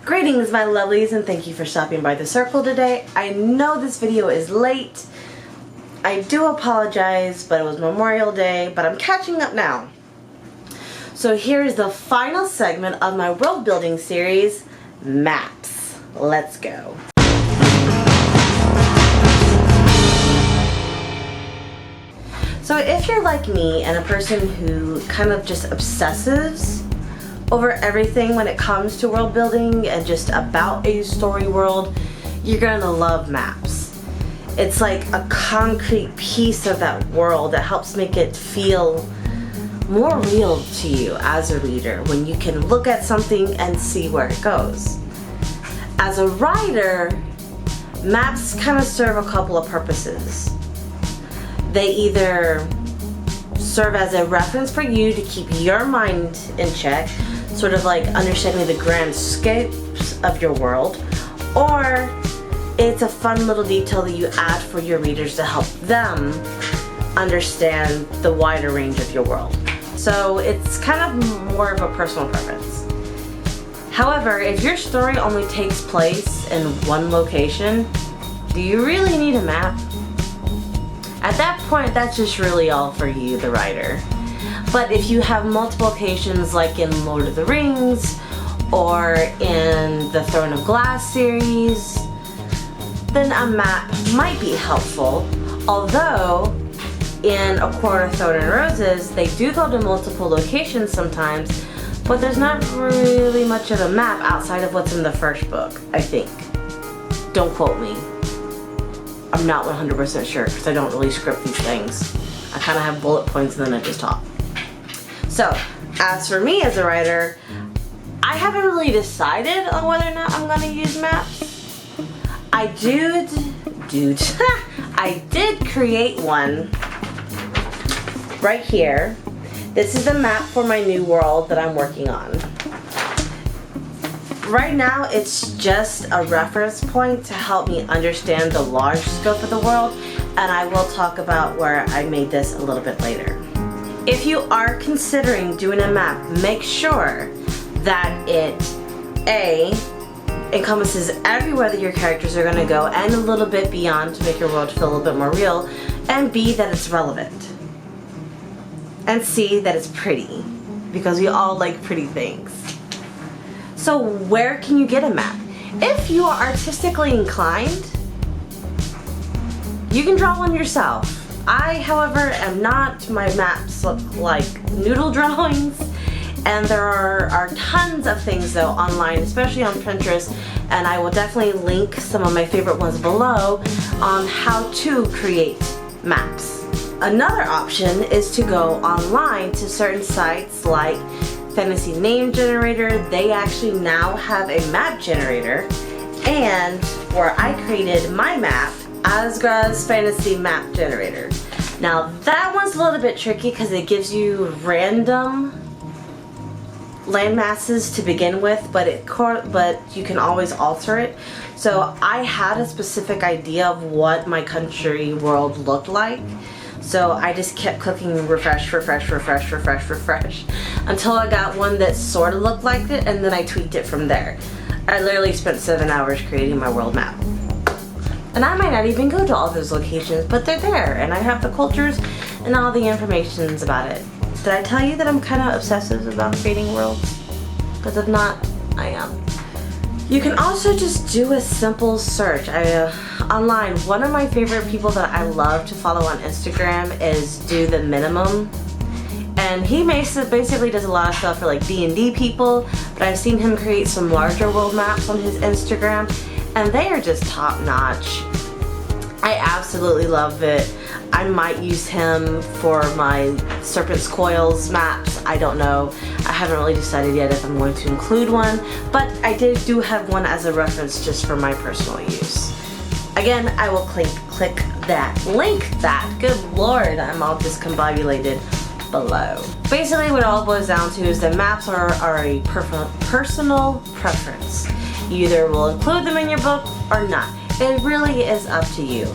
Greetings my lovelies, and thank you for stopping by the circle today. I know this video is late. I do apologize, but it was Memorial Day, but I'm catching up now. So here is the final segment of my world building series, Maps. Let's go. So if you're like me and a person who kind of just obsesses over everything when it comes to world building and just about a story world, you're gonna love maps. It's like a concrete piece of that world that helps make it feel more real to you as a reader when you can look at something and see where it goes. As a writer, maps kind of serve a couple of purposes. They either serve as a reference for you to keep your mind in check, sort of like understanding the grand scopes of your world, or it's a fun little detail that you add for your readers to help them understand the wider range of your world. So it's kind of more of a personal preference. However, if your story only takes place in one location, do you really need a map? At that point, that's just really all for you, the writer. But if you have multiple locations like in Lord of the Rings or in the Throne of Glass series, then a map might be helpful. Although in A Court of Thorn and Roses, they do go to multiple locations sometimes, but there's not really much of a map outside of what's in the first book, I think. Don't quote me. I'm not 100% sure because I don't really script these things. I kind of have bullet points and then I just talk. So, as for me as a writer, I haven't really decided on whether or not I'm going to use maps. I did create one right here. This is the map for my new world that I'm working on. Right now, it's just a reference point to help me understand the large scope of the world, and I will talk about where I made this a little bit later. If you are considering doing a map, make sure that it A, encompasses everywhere that your characters are going to go and a little bit beyond to make your world feel a little bit more real, and B, that it's relevant, and C, that it's pretty, because we all like pretty things. So where can you get a map? If you are artistically inclined, you can draw one yourself. I, however, am not. My maps look like noodle drawings, and there are tons of things though online, especially on Pinterest, and I will definitely link some of my favorite ones below on how to create maps. Another option is to go online to certain sites like Fantasy Name Generator. They actually now have a map generator, and where I created my map, Asgra's Fantasy Map Generator. Now that one's a little bit tricky because it gives you random land masses to begin with, but you can always alter it. So I had a specific idea of what my country world looked like. So I just kept clicking refresh, refresh, refresh, refresh, refresh until I got one that sort of looked like it, and then I tweaked it from there. I literally spent 7 hours creating my world map. And I might not even go to all those locations, but they're there, and I have the cultures and all the informations about it. Did I tell you that I'm kind of obsessive about creating worlds? Because if not, I am. You can also just do a simple search online. One of my favorite people that I love to follow on Instagram is Do the Minimum. And he basically does a lot of stuff for like D&D people, but I've seen him create some larger world maps on his Instagram, and they are just top notch. I absolutely love it. I might use him for my Serpent's Coils maps. I don't know. I haven't really decided yet if I'm going to include one, but I do have one as a reference just for my personal use. Again, I will link that, good lord, I'm all discombobulated, below. Basically what it all boils down to is that maps are a personal preference. You either will include them in your book or not. It really is up to you.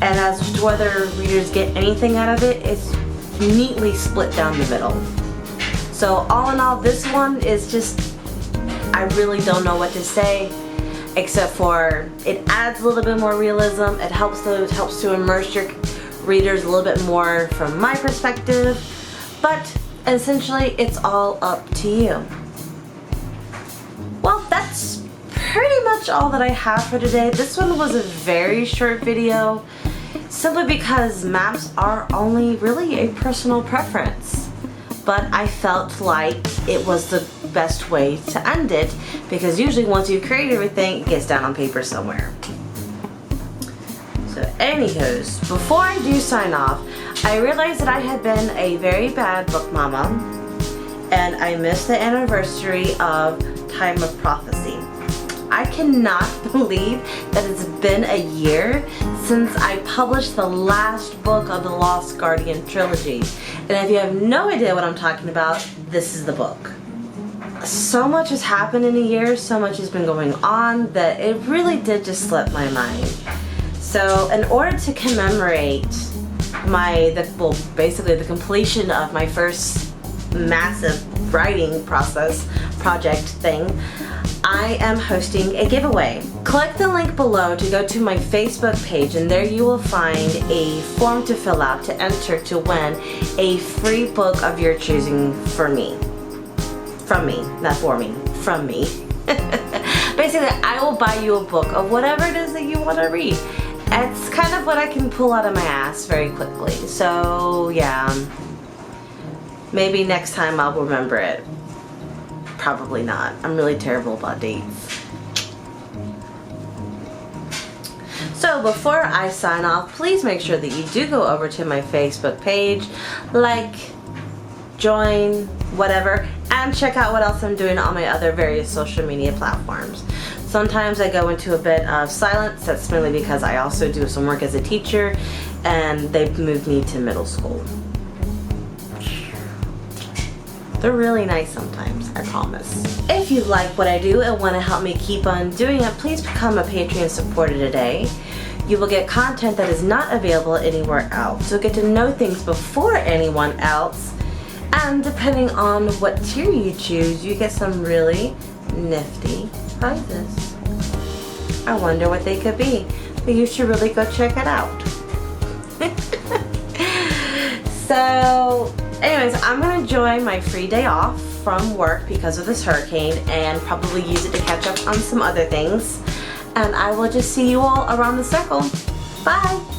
And as to whether readers get anything out of it, it's neatly split down the middle. So all in all, this one is just, I I really don't know what to say, except for it adds a little bit more realism. It helps to immerse your readers a little bit more from my perspective, but essentially it's all up to you. Well, that's pretty much all that I have for today. This one was a very short video, simply because maps are only really a personal preference. But I felt like it was the best way to end it, because usually once you create everything, it gets down on paper somewhere. So anywho's, before I do sign off, I realized that I had been a very bad book mama, and I missed the anniversary of Time of Prophecy. I cannot believe that it's been a year since I published the last book of the Lost Guardian trilogy. And if you have no idea what I'm talking about, this is the book. So much has happened in a year, so much has been going on, that it really did just slip my mind. So in order to commemorate basically the completion of my first massive writing project thing, I am hosting a giveaway. Click the link below to go to my Facebook page, and there you will find a form to fill out to enter to win a free book of your choosing from me. Basically, I will buy you a book of whatever it is that you want to read. It's kind of what I can pull out of my ass very quickly. So yeah, maybe next time I'll remember it. Probably not. I'm really terrible about dates. So before I sign off, please make sure that you do go over to my Facebook page, like, join, whatever, and check out what else I'm doing on my other various social media platforms. Sometimes I go into a bit of silence. That's mainly because I also do some work as a teacher, and they've moved me to middle school. They're really nice sometimes, I promise. If you like what I do and want to help me keep on doing it, please become a Patreon supporter today. You will get content that is not available anywhere else. You'll get to know things before anyone else. And depending on what tier you choose, you get some really nifty prizes. I wonder what they could be, but you should really go check it out. So, anyways, I'm going to enjoy my free day off from work because of this hurricane, and probably use it to catch up on some other things. And I will just see you all around the circle. Bye!